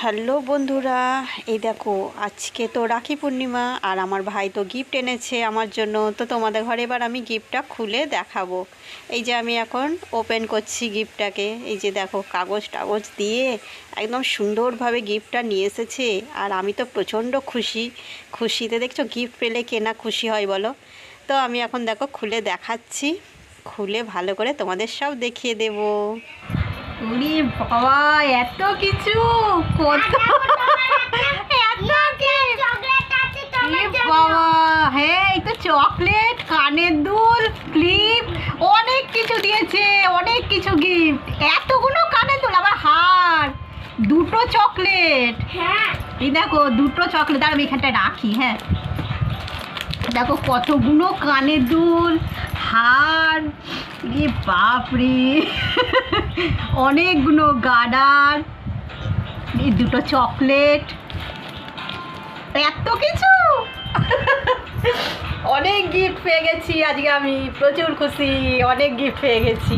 Hello বন্ধুরা, এই দেখো আজকে তো রাখি পূর্ণিমা আর আমার ভাই তো গিফট এনেছে আমার জন্য। তো তোমাদের ঘরে এবার আমি গিফটটা খুলে দেখাবো। এই যে আমি এখন ওপেন করছি গিফটটাকে। এই যে দেখো কাগজ টাগজ দিয়ে একদম সুন্দরভাবে গিফটটা নিয়ে এসেছে। আর আমি তো প্রচণ্ড খুশিতে দেখছো, গিফট পেলে কে না খুশি হয় বলো। তো আমি এখন দেখো খুলে দেখাচ্ছি, খুলে ভালো করে তোমাদের সব দেখিয়ে দেবো। ওরে বাবা, এত কিছু! কত বাবা! হ্যাঁ, এই তো চকলেট, কানের দুল, ক্লিপ, অনেক কিছু দিয়েছে, অনেক কিছু গিফট। এতগুলো কানের দুল, আবার হার, দুটো চকলেট। হ্যাঁ, এই দেখো দুটো চকলেট। আর আমি এখানটা রাখি। হ্যাঁ, দেখো কতগুলো কানের দুল, হার, রে বাপরে! অনেকগুলো গার্ডার, এই দুটো চকলেট, এত কিছু! অনেক গিফট পেয়ে গেছি আজকে, আমি প্রচুর খুশি, অনেক গিফট পেয়ে গেছি।